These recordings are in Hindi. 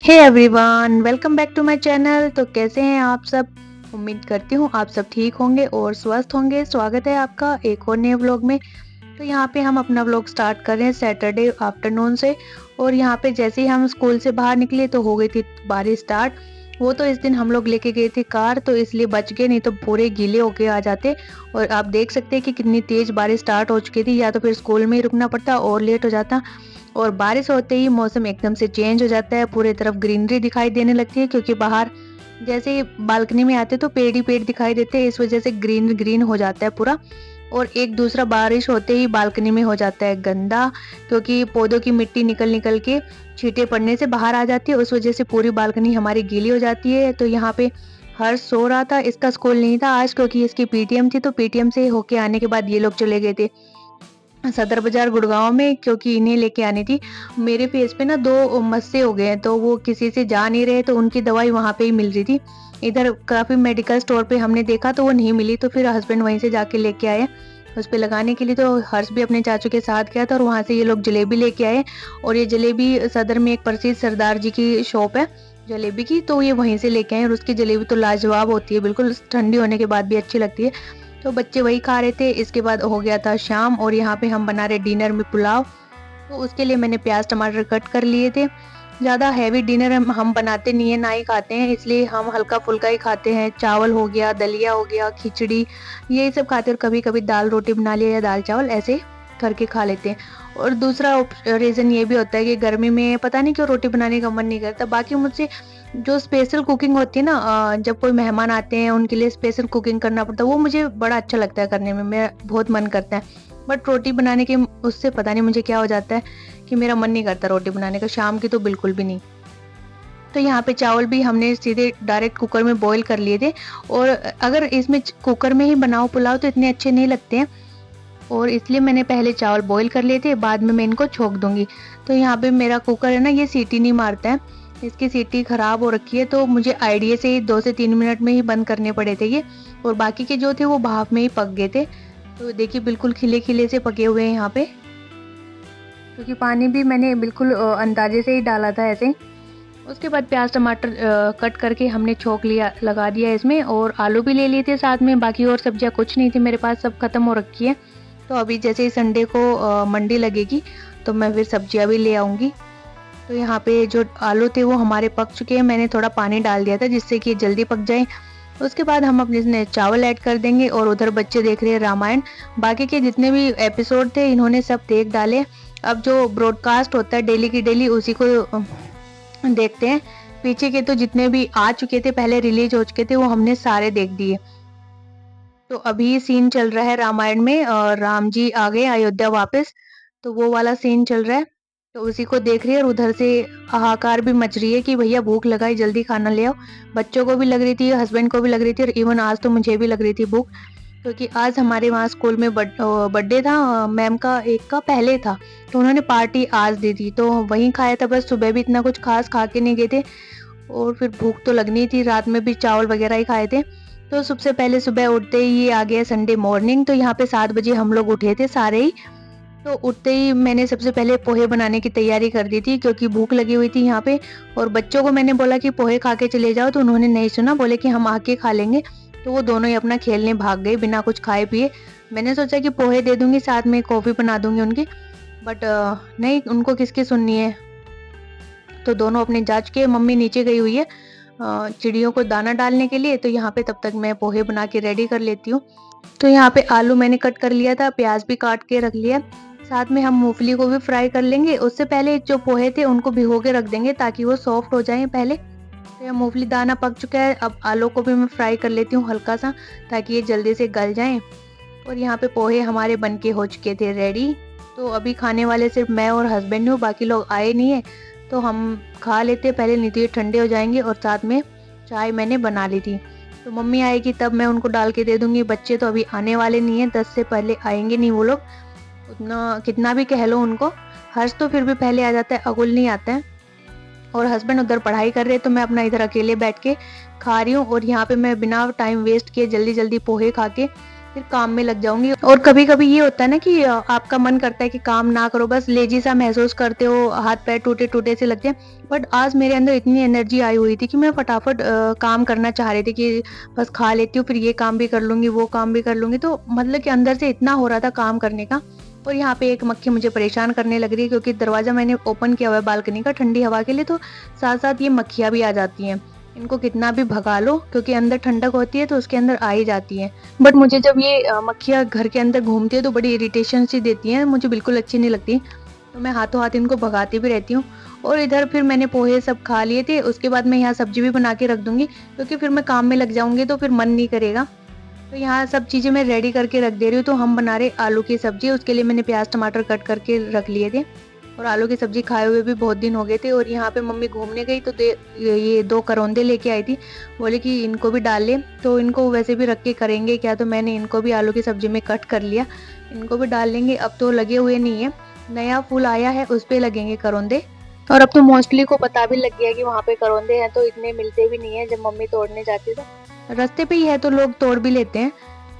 Hey everyone, welcome back to my channel. तो कैसे हैं आप सब? उम्मीद करती हूँ आप सब ठीक होंगे और स्वस्थ होंगे। स्वागत है आपका एक और नए व्लॉग में। तो यहाँ पे हम अपना व्लॉग स्टार्ट कर रहे हैं सैटरडे आफ्टरनून से। और यहाँ पे जैसे ही हम स्कूल से बाहर निकले तो हो गई थी बारिश स्टार्ट। वो तो इस दिन हम लोग लेके गए थे कार, तो इसलिए बच गए, नहीं तो पूरे गीले होके आ जाते। और आप देख सकते हैं कि कितनी तेज बारिश स्टार्ट हो चुकी थी, या तो फिर स्कूल में ही रुकना पड़ता और लेट हो जाता। और बारिश होते ही मौसम एकदम से चेंज हो जाता है, पूरे तरफ ग्रीनरी दिखाई देने लगती है, क्योंकि बाहर जैसे ही बालकनी में आते तो पेड़ ही पेड़ दिखाई देते हैं, इस वजह से ग्रीन ग्रीन हो जाता है पूरा। और एक दूसरा बारिश होते ही बालकनी में हो जाता है गंदा, क्योंकि पौधों की मिट्टी निकल निकल के छींटे पड़ने से बाहर आ जाती है, उस वजह से पूरी बालकनी हमारी गीली हो जाती है। तो यहाँ पे हर्ष सो रहा था, इसका स्कूल नहीं था आज क्योंकि इसकी पीटीएम थी, तो पीटीएम से होके आने के बाद ये लोग चले गए थे सदर बाजार गुड़गांव में, क्योंकि इन्हें लेके आनी थी। मेरे फेस पे ना 2 मस्से हो गए हैं, तो वो किसी से जा नहीं रहे, तो उनकी दवाई वहाँ पे ही मिल रही थी। इधर काफ़ी मेडिकल स्टोर पे हमने देखा तो वो नहीं मिली, तो फिर हस्बैंड वहीं से जाके लेके आए उस पे लगाने के लिए। तो हर्ष भी अपने चाचू के साथ गया था और वहाँ से ये लोग जलेबी लेके आए। और ये जलेबी सदर में एक प्रसिद्ध सरदार जी की शॉप है जलेबी की, तो ये वहीं से लेके आए। और उसकी जलेबी तो लाजवाब होती है, बिल्कुल ठंडी होने के बाद भी अच्छी लगती है। तो बच्चे वही खा रहे थे। इसके बाद हो गया था शाम, और यहाँ पे हम बना रहे डिनर में पुलाव। तो उसके लिए मैंने प्याज टमाटर कट कर लिए थे। ज़्यादा हैवी डिनर हम बनाते नहीं है, ना ही खाते हैं, इसलिए हम हल्का फुल्का ही खाते हैं। चावल हो गया, दलिया हो गया, खिचड़ी, यही सब खाते हैं। कभी कभी दाल रोटी बना लिया या दाल चावल ऐसे करके खा लेते हैं। और दूसरा रीज़न ये भी होता है कि गर्मी में पता नहीं क्यों रोटी बनाने का मन नहीं करता। बाकी मुझसे जो स्पेशल कुकिंग होती है ना, जब कोई मेहमान आते हैं उनके लिए स्पेशल कुकिंग करना पड़ता है, वो मुझे बड़ा अच्छा लगता है करने में, मेरा बहुत मन करता है। बट रोटी बनाने के उससे पता नहीं मुझे क्या हो जाता है कि मेरा मन नहीं करता रोटी बनाने का, शाम की तो बिल्कुल भी नहीं। तो यहाँ पे चावल भी हमने सीधे डायरेक्ट कुकर में बॉईल कर लिए थे। और अगर इसमें कुकर में ही बनाओ पुलाव तो इतने अच्छे नहीं लगते हैं, और इसलिए मैंने पहले चावल बॉईल कर लिए थे, बाद में मैं इनको छोंक दूंगी। तो यहाँ पे मेरा कुकर है ना, ये सीटी नहीं मारता है, इसकी सीटी खराब हो रखी है, तो मुझे आइडिया से ही 2 से 3 मिनट में ही बंद करने पड़े थे ये। और बाकी के जो थे वो भाप में ही पक गए थे। तो देखिए बिल्कुल खिले खिले से पके हुए हैं यहाँ पे, क्योंकि पानी भी मैंने बिल्कुल अंदाजे से ही डाला था ऐसे। उसके बाद प्याज टमाटर कट करके हमने छोंक लिया, लगा दिया इसमें। और आलू भी ले लिए थे साथ में, बाकी और सब्जियां कुछ नहीं थी मेरे पास, सब खत्म हो रखी है। तो अभी जैसे ही संडे को मंडी लगेगी तो मैं फिर सब्जियां भी ले आऊँगी। तो यहाँ पे जो आलू थे वो हमारे पक चुके हैं, मैंने थोड़ा पानी डाल दिया था जिससे कि जल्दी पक जाए। उसके बाद हम अपने इसमें चावल ऐड कर देंगे। और उधर बच्चे देख रहे हैं रामायण, बाकी के जितने भी एपिसोड थे इन्होंने सब देख डाले। अब जो ब्रॉडकास्ट होता है डेली की डेली उसी को देखते हैं। पीछे के तो जितने भी आ चुके थे, पहले रिलीज हो चुके थे, वो हमने सारे देख दिए। तो अभी सीन चल रहा है रामायण में, और राम जी आ गए अयोध्या वापस, तो वो वाला सीन चल रहा है। तो उसी को देख रही है, और उधर से हाहाकार भी मच रही है कि भैया भूख लगाई, जल्दी खाना ले आओ। बच्चों को भी लग रही थी, हस्बैंड को भी लग रही थी, और इवन आज तो मुझे भी लग रही थी भूख, क्योंकि आज हमारे वहाँ स्कूल में बर्थडे था मैम का, एक का पहले था, तो उन्होंने पार्टी आज दी थी, तो वहीं खाया था। बस सुबह भी इतना कुछ खास खा के नहीं गए थे, और फिर भूख तो लगनी थी, रात में भी चावल वगैरह ही खाए थे। तो सबसे पहले सुबह उठते ही ये आ गया संडे मॉर्निंग। तो यहाँ पे 7 बजे हम लोग उठे थे सारे ही। तो उठते ही मैंने सबसे पहले पोहे बनाने की तैयारी कर दी थी, क्योंकि भूख लगी हुई थी यहाँ पे। और बच्चों को मैंने बोला कि पोहे खा के चले जाओ, तो उन्होंने नहीं सुना, बोले कि हम आके खा लेंगे। तो वो दोनों ही अपना खेलने भाग गए बिना कुछ खाए पिए। मैंने सोचा कि पोहे दे दूंगी, साथ में कॉफ़ी बना दूंगी उनकी, बट नहीं, उनको किसकी सुननी है। तो दोनों अपने जा चुके हैं, मम्मी नीचे गई हुई है चिड़ियों को दाना डालने के लिए। तो यहाँ पे तब तक मैं पोहे बना के रेडी कर लेती हूँ। तो यहाँ पे आलू मैंने कट कर लिया था, प्याज भी काट के रख लिया, साथ में हम मूंगफली को भी फ्राई कर लेंगे। उससे पहले जो पोहे थे उनको भिगो के रख देंगे ताकि वो सॉफ्ट हो जाएं पहले। तो यह मूंगफली दाना पक चुका है, अब आलू को भी मैं फ्राई कर लेती हूँ हल्का सा, ताकि ये जल्दी से गल जाएं। और यहाँ पे पोहे हमारे बन के हो चुके थे रेडी। तो अभी खाने वाले सिर्फ मैं और हस्बैंड हूँ, बाकी लोग आए नहीं है, तो हम खा लेते पहले, नहीं तो ये ठंडे हो जाएंगे। और साथ में चाय मैंने बना ली थी, तो मम्मी आएगी तब मैं उनको डाल के दे दूंगी। बच्चे तो अभी आने वाले नहीं है, 10 से पहले आएंगे नहीं वो लोग, उतना कितना भी कह लो उनको। हर्ष तो फिर भी पहले आ जाता है, अगुल नहीं आता है। और हस्बैंड उधर पढ़ाई कर रहे हैं, तो मैं अपना इधर अकेले बैठ के खा रही हूँ। और यहाँ पे मैं बिना टाइम वेस्ट किए जल्दी जल्दी पोहे खा के फिर काम में लग जाऊंगी। और कभी कभी ये होता है ना कि आपका मन करता है कि काम ना करो, बस लेजी सा महसूस करते हो, हाथ पैर टूटे टूटे से लगते हैं। बट आज मेरे अंदर इतनी एनर्जी आई हुई थी कि मैं फटाफट काम करना चाह रही थी कि बस खा लेती हूँ, फिर ये काम भी कर लूंगी, वो काम भी कर लूंगी। तो मतलब कि अंदर से इतना हो रहा था काम करने का। और यहाँ पे एक मक्खी मुझे परेशान करने लग रही है, क्योंकि दरवाजा मैंने ओपन किया हुआ है बालकनी का ठंडी हवा के लिए, तो साथ साथ ये मक्खियाँ भी आ जाती हैं। इनको कितना भी भगा लो, क्योंकि अंदर ठंडक होती है तो उसके अंदर आ ही जाती है। बट मुझे जब ये मक्खियाँ घर के अंदर घूमती है तो बड़ी इरिटेशन सी देती हैं, मुझे बिल्कुल अच्छी नहीं लगती। तो मैं हाथों हाथ इनको भगाती भी रहती हूँ। और इधर फिर मैंने पोहे सब खा लिए थे, उसके बाद मैं यहाँ सब्जी भी बना के रख दूंगी, क्योंकि फिर मैं काम में लग जाऊंगी तो फिर मन नहीं करेगा। तो यहाँ सब चीज़ें मैं रेडी करके रख दे रही हूँ। तो हम बना रहे आलू की सब्जी, उसके लिए मैंने प्याज टमाटर कट करके रख लिए थे। और आलू की सब्जी खाए हुए भी बहुत दिन हो गए थे। और यहाँ पे मम्मी घूमने गई तो ये 2 करौंदे लेके आई थी, बोले कि इनको भी डाल ले। तो इनको वैसे भी रख के करेंगे क्या, तो मैंने इनको भी आलू की सब्जी में कट कर लिया, इनको भी डाल लेंगे। अब तो लगे हुए नहीं है, नया फूल आया है उस पे लगेंगे करौंदे। और अब तो मोस्टली को पता भी लग गया कि वहाँ पे करौंदे हैं, तो इतने मिलते भी नहीं है। जब मम्मी तोड़ने जाती है तो रास्ते पे ही है तो लोग तोड़ भी लेते हैं।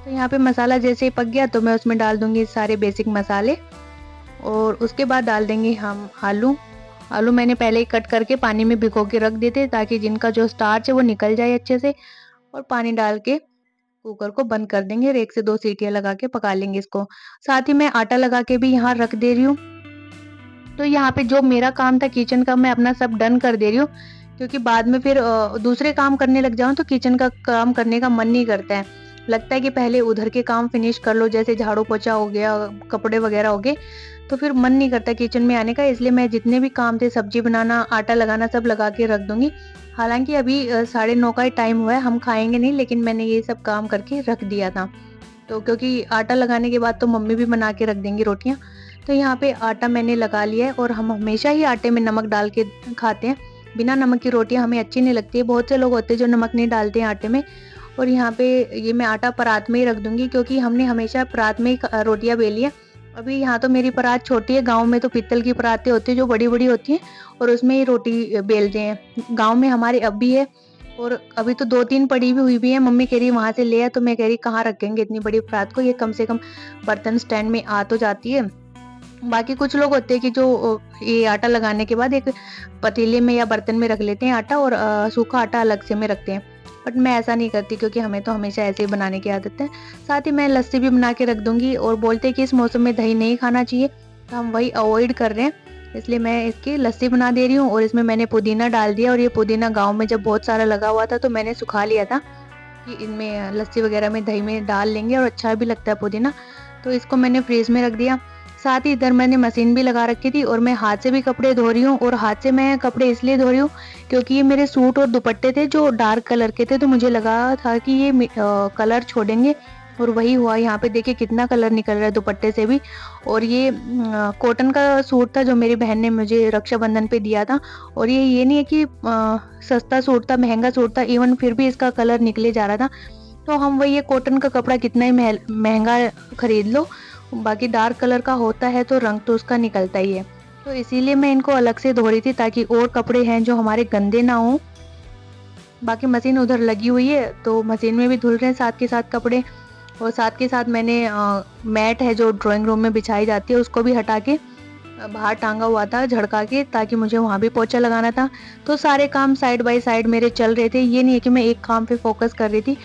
तो यहाँ पे मसाला जैसे ही पक गया तो मैं उसमें डाल दूंगी सारे बेसिक मसाले। और उसके बाद डाल देंगे हम आलू। आलू मैंने पहले ही कट करके पानी में भिगो के रख देते, ताकि जिनका जो स्टार्च है वो निकल जाए अच्छे से। और पानी डाल के कुकर को बंद कर देंगे और 1 से 2 सीटियां लगा के पका लेंगे इसको। साथ ही मैं आटा लगा के भी यहाँ रख दे रही हूँ। तो यहाँ पे जो मेरा काम था किचन का, मैं अपना सब डन कर दे रही हूँ, क्योंकि बाद में फिर दूसरे काम करने लग जाऊँ तो किचन का काम करने का मन नहीं करता है। लगता है कि पहले उधर के काम फिनिश कर लो, जैसे झाड़ू पोछा हो गया, कपड़े वगैरह हो गए, तो फिर मन नहीं करता किचन में आने का। इसलिए मैं जितने भी काम थे, सब्जी बनाना, आटा लगाना, सब लगा के रख दूंगी। हालांकि अभी 9:30 का ही टाइम हुआ है, हम खाएंगे नहीं, लेकिन मैंने ये सब काम करके रख दिया था। तो क्योंकि आटा लगाने के बाद तो मम्मी भी बना के रख देंगी रोटियां। तो यहाँ पे आटा मैंने लगा लिया है। और हम हमेशा ही आटे में नमक डाल के खाते हैं, बिना नमक की रोटियां हमें अच्छी नहीं लगती है। बहुत से लोग होते हैं जो नमक नहीं डालते हैं आटे में। और यहाँ पे ये मैं आटा परात में ही रख दूंगी, क्योंकि हमने हमेशा परात में ही रोटियां बेली है। अभी यहाँ तो मेरी परात छोटी है, गाँव में तो पीतल की परातें होती है जो बड़ी बड़ी होती हैं, और उसमें ही रोटी बेलते हैं। गाँव में हमारे अब भी है, और अभी तो 2-3 पड़ी भी हुई भी है। मम्मी कह रही वहां से ले आ, तो मैं कह रही कहाँ रखेंगे इतनी बड़ी परात को, ये कम से कम बर्तन स्टैंड में आ तो जाती है। बाकी कुछ लोग होते हैं कि जो ये आटा लगाने के बाद एक पतीले में या बर्तन में रख लेते हैं आटा, और सूखा आटा अलग से में रखते हैं। बट मैं ऐसा नहीं करती, क्योंकि हमें तो हमेशा ऐसे ही बनाने की आदत है। साथ ही मैं लस्सी भी बना के रख दूंगी। और बोलते हैं कि इस मौसम में दही नहीं खाना चाहिए, तो हम वही अवॉइड कर रहे हैं, इसलिए मैं इसकी लस्सी बना दे रही हूँ। और इसमें मैंने पुदीना डाल दिया, और ये पुदीना गाँव में जब बहुत सारा लगा हुआ था तो मैंने सुखा लिया था कि इनमें लस्सी वगैरह में दही में डाल लेंगे, और अच्छा भी लगता है पुदीना। तो इसको मैंने फ्रीज में रख दिया। साथ ही इधर मैंने मशीन भी लगा रखी थी, और मैं हाथ से भी कपड़े धो रही हूँ। और हाथ से मैं कपड़े इसलिए धो रही हूँ क्योंकि ये मेरे सूट और दुपट्टे थे जो डार्क कलर के थे, तो मुझे लगा था कि ये कलर छोड़ेंगे, और वही हुआ। यहाँ पे देखिए कितना कलर निकल रहा है दुपट्टे से भी। और ये कॉटन का सूट था जो मेरी बहन ने मुझे रक्षाबंधन पे दिया था। और ये नहीं है कि सस्ता सूट था, महंगा सूट था, इवन फिर भी इसका कलर निकले जा रहा था। तो हम वही, ये कॉटन का कपड़ा कितना ही महंगा खरीद लो, बाकी डार्क कलर का होता है तो रंग तो उसका निकलता ही है। तो इसीलिए मैं इनको अलग से धो रही थी, ताकि और कपड़े हैं जो हमारे गंदे ना हो। बाकी मशीन उधर लगी हुई है, तो मशीन में भी धुल रहे हैं साथ के साथ कपड़े। और साथ के साथ मैंने मैट है जो ड्राइंग रूम में बिछाई जाती है, उसको भी हटा के बाहर टांगा हुआ था झड़का के, ताकि मुझे वहाँ भी पोछा लगाना था। तो सारे काम साइड बाय साइड मेरे चल रहे थे। ये नहीं है कि मैं एक काम पे फोकस कर रही थी,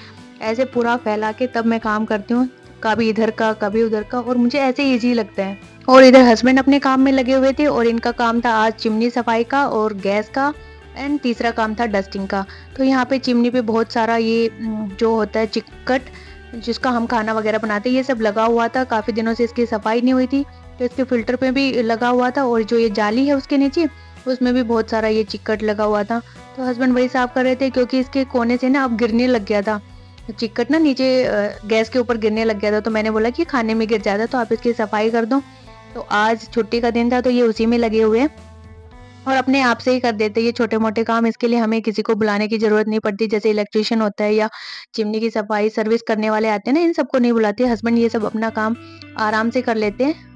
ऐसे पूरा फैला के तब मैं काम करती हूँ, कभी इधर का कभी उधर का, और मुझे ऐसे इजी लगता है। और इधर हस्बैंड अपने काम में लगे हुए थे, और इनका काम था आज चिमनी सफाई का और गैस का, एंड तीसरा काम था डस्टिंग का। तो यहाँ पे चिमनी पे बहुत सारा ये जो होता है चिक्कट, जिसका हम खाना वगैरह बनाते हैं, ये सब लगा हुआ था। काफ़ी दिनों से इसकी सफाई नहीं हुई थी, तो इसके फिल्टर पे भी लगा हुआ था। और जो ये जाली है उसके नीचे, उसमें भी बहुत सारा ये चिक्कट लगा हुआ था। तो हस्बैंड वही साफ कर रहे थे, क्योंकि इसके कोने से ना अब गिरने लग गया था चिक्कट ना, नीचे गैस के ऊपर गिरने लग गया था। तो मैंने बोला कि खाने में गिर जाता, तो आप इसकी सफाई कर दो। तो आज छुट्टी का दिन था, तो ये उसी में लगे हुए हैं, और अपने आप से ही कर देते ये छोटे मोटे काम। इसके लिए हमें किसी को बुलाने की जरूरत नहीं पड़ती, जैसे इलेक्ट्रिशियन होता है या चिमनी की सफाई सर्विस करने वाले आते हैं ना, इन सबको नहीं बुलाते। हस्बैंड ये सब अपना काम आराम से कर लेते हैं।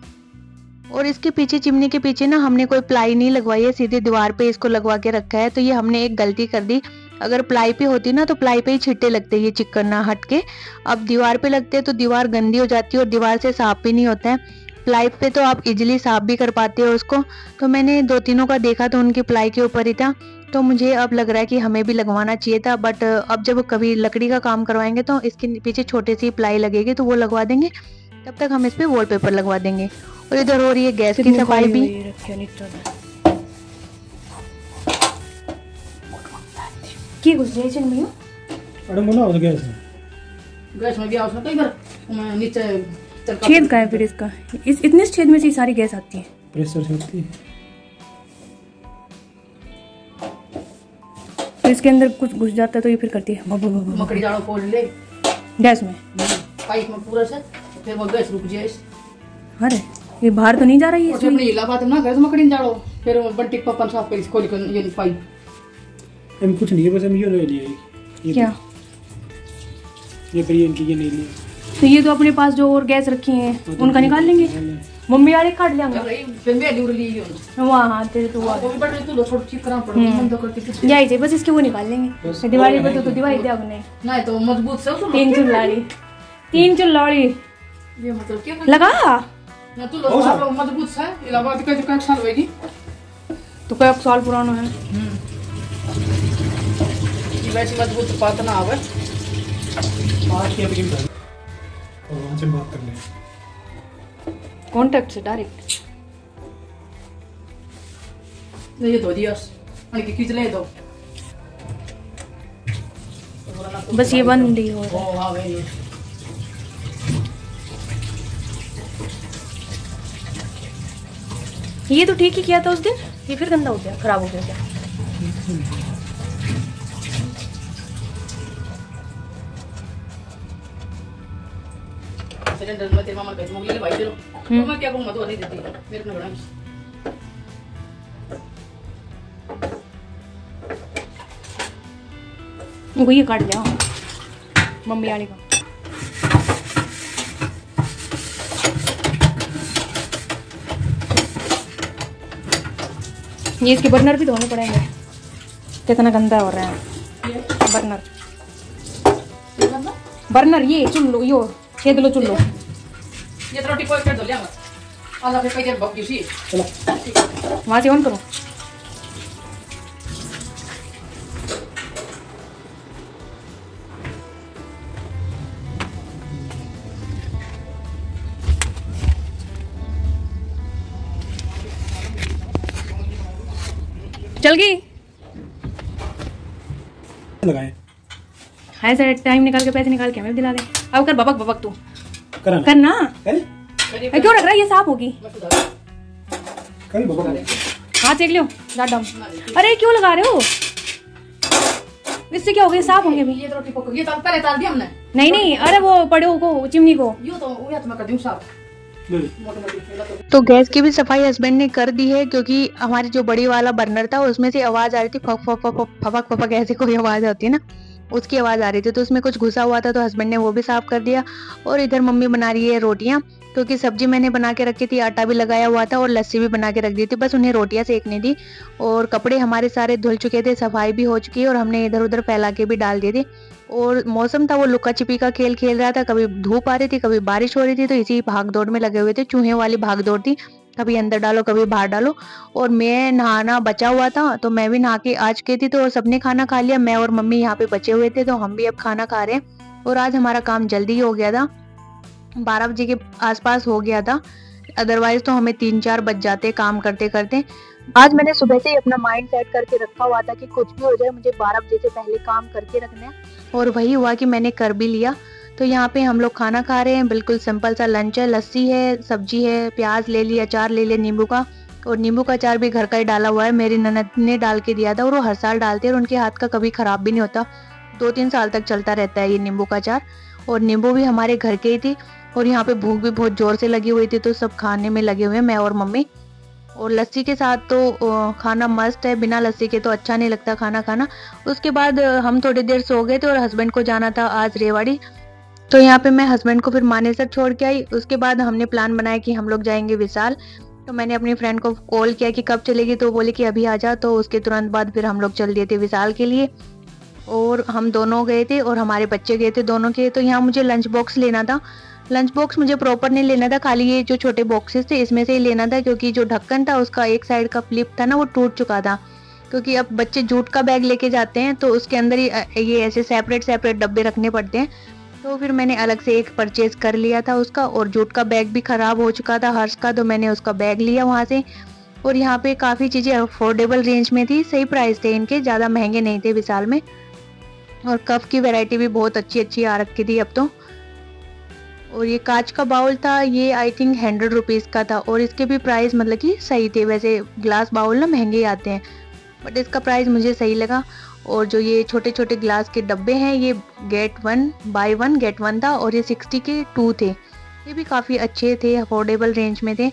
और इसके पीछे, चिमनी के पीछे ना, हमने कोई प्लाई नहीं लगवाई है, सीधे दीवार पे इसको लगवा के रखा है। तो ये हमने एक गलती कर दी, अगर प्लाई पे होती ना तो प्लाई पे ही छिट्टे लगते ये चिकन ना हट के। अब दीवार पे लगते हैं तो दीवार गंदी हो जाती है और दीवार से साफ भी नहीं होता है। प्लाई पे तो आप इजीली साफ भी कर पाते हो उसको। तो मैंने 2-3 का देखा तो उनकी प्लाई के ऊपर ही था, तो मुझे अब लग रहा है कि हमें भी लगवाना चाहिए था। बट अब जब कभी लकड़ी का काम करवाएंगे तो इसके पीछे छोटी सी प्लाई लगेगी तो वो लगवा देंगे, तब तक हम इस पे वॉलपेपर लगवा देंगे। और इधर हो रही है गैस की सफाई भी। की घुस जाए चल मैं अरे मना हो गया इसमें। गैस में भी आओ तो इधर नीचे छेद का है फिर इसका, इस इतने छेद में से सारी गैस आती है। प्रेशर से होती है तो इसके अंदर कुछ घुस जाता है तो ये फिर करती है मकड़ी जाड़ो खोल ले गैस में पाइप में पूरा से, फिर वो गैस रुक जाए। अरे ये बाहर तो नहीं जा रही है इसमें। अपने इला बात ना गैस मकड़ी जाड़ो फिर बंटी पप्पन साफ कर खोल कर ये पाइप हम कुछ नहीं है, बस हम ये ले लिए ये क्या ये करिए इनकी ये नहीं लिए। तो ये तो अपने पास जो और गैस रखी हैं उनका निकाल लेंगे। मम्मी यार काट लेंगे फिर मैं दूर ली वहां। हां तेरे तो वो भी बट तो छोड़ ठीक करा पड़ मन तो करती यही चाहिए बस इसके वो निकाल लेंगे। दिवाली पे तो दिवाली दे अपने नहीं तो मजबूत से तो तीन चुल्लाड़ी ये मतलब क्या लगा ना तू लो मजबूत से इलाहाबाद का जो साल होएगी तो कई साल पुराना है। ये वैसे मजबूत बात ना आवे बात किया बिगिन कर और वहां से बात कर ले कांटेक्ट से डायरेक्ट ये दो दियस अनि की खींच ले दो बस ये बंद ही हो। ओ हां भाई ये तो ठीक ही किया था उस दिन, ये फिर गंदा हो गया खराब हो गया क्या? सिलेंडर में तेरे मामा का मोगली ले भाई तेरे तो मैं क्या कहूं, मत नहीं देती मेरे को बड़ा वो ये काट लिया मम्मी वाली का। ये इसके बर्नर भी धोने पड़ेंगे, कितना गंदा हो रहा है बर्नर ये चुल्लो यो छेद लो चुल्लो ये रोटी कोई कर दो लिया आला पे देर बक सी चलो वहां से ऑन करो। चल गई लगाए हाय सर टाइम निकाल के पैसे निकाल के हमें दिला दे। अब कर बबक बबक तू करना करना क्यों रख रहा है ये साफ होगी कल बबक हाथ चेक लो दादम। अरे क्यों लगा रहे हो, इससे क्या हो गया साफ होंगे भी। ये रोटी पक ये तो पहले डाल दिया हमने। नहीं अरे वो पड़ो को चिमनी को यो तो मैं कर दूं साफ। तो गैस की भी सफाई हस्बैंड ने कर दी है, क्योंकि हमारी जो बड़ी वाला बर्नर था उसमें से आवाज आ रही थी fuck fuck fuck fuck fuck ऐसे कोई आवाज आती है ना, उसकी आवाज आ रही थी तो उसमें कुछ घुसा हुआ था, तो हस्बैंड ने वो भी साफ कर दिया। और इधर मम्मी बना रही है रोटियां, क्योंकि सब्जी मैंने बना के रखी थी, आटा भी लगाया हुआ था और लस्सी भी बना के रख दी थी, बस उन्हें रोटियां सेकनी थी। और कपड़े हमारे सारे धुल चुके थे, सफाई भी हो चुकी है और हमने इधर उधर फैला के भी डाल दिए थे। और मौसम था वो लुका छिपी का खेल खेल रहा था, कभी धूप आ रही थी कभी बारिश हो रही थी, तो इसी भाग दौड़ में लगे हुए थे, चूहे वाली भाग दौड़ थी, कभी अंदर डालो कभी बाहर डालो। और मैं नहाना बचा हुआ था तो मैं भी नहा के आ चुकी थी, तो सबने खाना खा लिया, मैं और मम्मी यहाँ पे बचे हुए थे, तो हम भी अब खाना खा रहे हैं। और आज हमारा काम जल्दी हो गया था, 12 बजे के आसपास हो गया था, अदरवाइज तो हमें 3-4 बज जाते काम करते करते। आज मैंने सुबह से ही अपना माइंड सेट करके रखा हुआ था कि कुछ भी हो जाए मुझे 12 बजे से पहले काम करके रखना है, और वही हुआ कि मैंने कर भी लिया। तो यहाँ पे हम लोग खाना खा रहे हैं, बिल्कुल सिंपल सा लंच है, लस्सी है, सब्जी है, प्याज ले लिया, अचार ले लिया नींबू का, और नींबू का अचार भी घर का ही डाला हुआ है, मेरी ननद ने डाल के दिया था और वो हर साल डालते हैं और उनके हाथ का कभी खराब भी नहीं होता, 2-3 साल तक चलता रहता है ये नींबू का अचार। और नींबू भी हमारे घर के ही थी, और यहाँ पे भूख भी बहुत जोर से लगी हुई थी, तो सब खाने में लगे हुए मैं और मम्मी। और लस्सी के साथ तो खाना मस्त है, बिना लस्सी के तो अच्छा नहीं लगता खाना खाना। उसके बाद हम थोड़ी देर सो गए थे और हस्बैंड को जाना था आज रेवाड़ी, तो यहाँ पे मैं हस्बैंड को फिर मानेसर छोड़ के आई। उसके बाद हमने प्लान बनाया कि हम लोग जाएंगे विशाल, तो मैंने अपनी फ्रेंड को कॉल किया कि कब चलेगी, तो बोली कि अभी आ जा, तो उसके तुरंत बाद फिर हम लोग चल दिए थे विशाल के लिए। और हम दोनों गए थे और हमारे बच्चे गए थे दोनों के। तो यहाँ मुझे लंच बॉक्स लेना था। लंच बॉक्स मुझे प्रॉपर नहीं लेना था, खाली ये जो छोटे बॉक्सेस थे इसमें से ही लेना था, क्योंकि जो ढक्कन था उसका एक साइड का फ्लिप था ना वो टूट चुका था। क्योंकि अब बच्चे जूट का बैग लेके जाते हैं तो उसके अंदर ही ये ऐसे सेपरेट डब्बे रखने पड़ते हैं। तो फिर मैंने अलग से एक परचेज कर लिया था उसका। और जूट का बैग भी ख़राब हो चुका था हर्ष का, तो मैंने उसका बैग लिया वहाँ से। और यहाँ पे काफ़ी चीज़ें अफोर्डेबल रेंज में थी, सही प्राइस थे इनके, ज़्यादा महंगे नहीं थे विशाल में। और कप की वैरायटी भी बहुत अच्छी अच्छी आ रखी थी अब तो। और ये कांच का बाउल था, ये आई थिंक 100 रुपीज़ का था और इसके भी प्राइस मतलब कि सही थे। वैसे ग्लास बाउल ना महंगे आते हैं, बट इसका प्राइस मुझे सही लगा। और जो ये छोटे छोटे ग्लास के डब्बे हैं ये गेट 1 बाय 1 गेट 1 था और ये 60 के 2 थे। ये भी काफ़ी अच्छे थे, अफोर्डेबल रेंज में थे।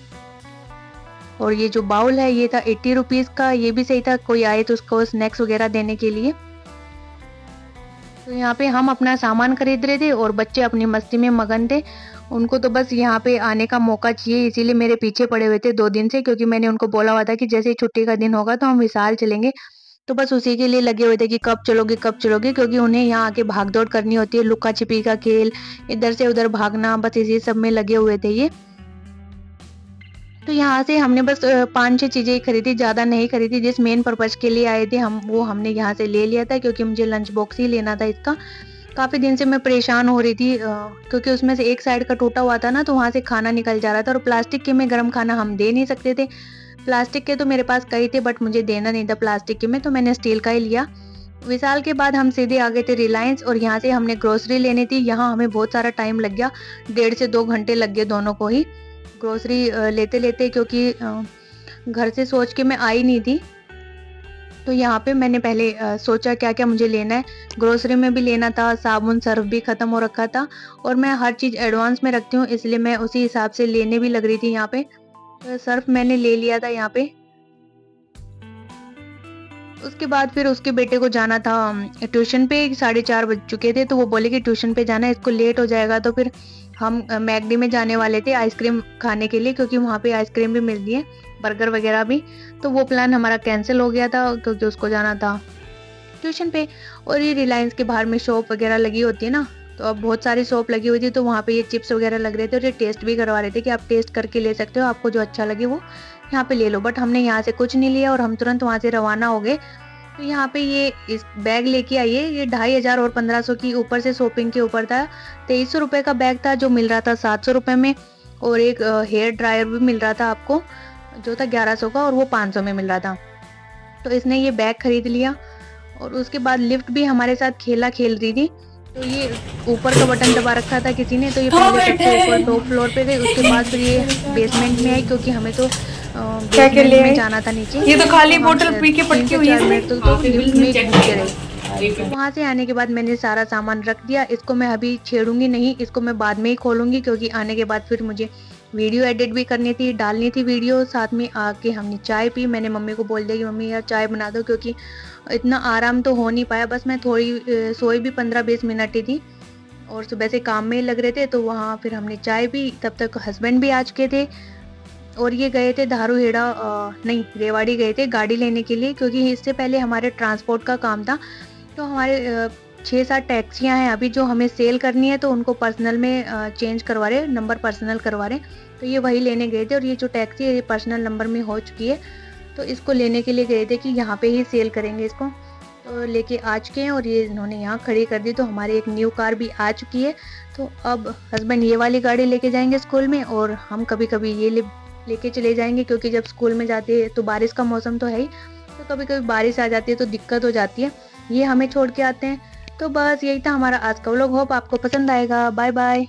और ये जो बाउल है ये था 80 रुपीज़ का, ये भी सही था, कोई आए तो उसको स्नैक्स वगैरह देने के लिए। तो यहाँ पे हम अपना सामान खरीद रहे थे और बच्चे अपनी मस्ती में मगन थे। उनको तो बस यहाँ पे आने का मौका चाहिए, इसीलिए मेरे पीछे पड़े हुए थे 2 दिन से, क्योंकि मैंने उनको बोला हुआ था कि जैसे ही छुट्टी का दिन होगा तो हम विशाल चलेंगे। तो बस उसी के लिए लगे हुए थे कि कब चलोगे कब चलोगे, क्योंकि उन्हें यहाँ आके भाग दौड़ करनी होती है, लुका छिपी का खेल, इधर से उधर भागना, बस इसी सब में लगे हुए थे ये। तो यहाँ से हमने बस 5-6 चीज़ें खरीदी, ज़्यादा नहीं खरीदी। जिस मेन पर्पज़ के लिए आए थे हम वो हमने यहाँ से ले लिया था, क्योंकि मुझे लंच बॉक्स ही लेना था इसका। काफ़ी दिन से मैं परेशान हो रही थी, क्योंकि उसमें से एक साइड का टूटा हुआ था ना, तो वहाँ से खाना निकल जा रहा था। और प्लास्टिक के में गर्म खाना हम दे नहीं सकते थे। प्लास्टिक के तो मेरे पास कई थे, बट मुझे देना नहीं था प्लास्टिक के में, तो मैंने स्टील का ही लिया। विशाल के बाद हम सीधे आ गए थे रिलायंस और यहाँ से हमने ग्रोसरी लेनी थी। यहाँ हमें बहुत सारा टाइम लग गया, 1.5 से 2 घंटे लग गए दोनों को ही ग्रोसरी लेते लेते, क्योंकि घर से सोच के मैं आई नहीं थी। तो यहाँ पे मैंने पहले सोचा क्या क्या मुझे लेना है। ग्रोसरी में भी लेना था, साबुन सर्फ भी ख़त्म हो रखा था और मैं हर चीज़ एडवांस में रखती हूँ, इसलिए मैं उसी हिसाब से लेने भी लग रही थी यहाँ पे। तो सर्फ मैंने ले लिया था यहाँ पे। उसके बाद फिर उसके बेटे को जाना था ट्यूशन पे, 4:30 बज चुके थे, तो वो बोले कि ट्यूशन पे जाना है, इसको लेट हो जाएगा। तो फिर हम मैकडी में जाने वाले थे आइसक्रीम खाने के लिए, क्योंकि वहाँ पे आइसक्रीम भी मिलती है, बर्गर वगैरह भी। तो वो प्लान हमारा कैंसिल हो गया था, क्योंकि उसको जाना था ट्यूशन पे। और ये रिलायंस के बाहर में शॉप वगैरह लगी होती है ना, तो अब बहुत सारी शॉप लगी हुई थी, तो वहाँ पे ये चिप्स वगैरह लग रहे थे और ये टेस्ट भी करवा रहे थे कि आप टेस्ट करके ले सकते हो, आपको जो अच्छा लगे वो यहाँ पे ले लो। बट हमने यहाँ से कुछ नहीं लिया और हम तुरंत वहाँ से रवाना हो गए। तो यहाँ पे ये इस बैग लेके आइए, ये 2500 और 1500 की ऊपर से शॉपिंग के ऊपर था। 2300 रुपये का बैग था जो मिल रहा था 700 रुपये में, और एक हेयर ड्रायर भी मिल रहा था आपको जो था 1100 का, और वो 500 में मिल रहा था। तो इसने ये बैग खरीद लिया। और उसके बाद लिफ्ट भी हमारे साथ खेल रही थी, तो ये ऊपर का बटन दबा रखा था किसी ने, तो ये पहले सबसे ऊपर टॉप फ्लोर पे गई, उसके बाद फिर ये बेसमेंट में आई, क्योंकि हमें तो क्या के लिए में जाना था नीचे। ये तो खाली बोतल पी के पटकी हुई है, तो लिफ्ट में घूमते रहे। तो वहाँ से आने के बाद मैंने सारा सामान रख दिया, इसको मैं अभी छेड़ूंगी नहीं, इसको मैं बाद में ही खोलूंगी, क्योंकि आने के बाद फिर मुझे वीडियो एडिट भी करनी थी, डालनी थी वीडियो। साथ में आके हमने चाय पी, मैंने मम्मी को बोल दिया कि मम्मी यार चाय बना दो, क्योंकि इतना आराम तो हो नहीं पाया, बस मैं थोड़ी सोई भी 15-20 मिनट ही थी और सुबह से काम में लग रहे थे। तो वहाँ फिर हमने चाय पी, तब तक हस्बैंड भी आ चुके थे और ये गए थे धारूहेड़ा नहीं रेवाड़ी गए थे गाड़ी लेने के लिए, क्योंकि इससे पहले हमारे ट्रांसपोर्ट का काम था। तो हमारे 6-7 टैक्सियाँ हैं अभी जो हमें सेल करनी है, तो उनको पर्सनल में चेंज करवा रहे, नंबर पर्सनल करवा रहे, तो ये वही लेने गए थे। और ये जो टैक्सी है ये पर्सनल नंबर में हो चुकी है, तो इसको लेने के लिए गए थे कि यहाँ पे ही सेल करेंगे इसको। तो लेके आ चुके हैं और ये इन्होंने यहाँ खड़ी कर दी, तो हमारी एक न्यू कार भी आ चुकी है। तो अब हस्बैंड ये वाली गाड़ी लेके जाएंगे स्कूल में और हम कभी कभी ये लेके चले जाएंगे, क्योंकि जब स्कूल में जाते हैं तो बारिश का मौसम तो है ही, तो कभी कभी बारिश आ जाती है तो दिक्कत हो जाती है। ये हमें छोड़ के आते हैं। तो बस यही था हमारा आज का व्लॉग, होप आपको पसंद आएगा। Bye bye.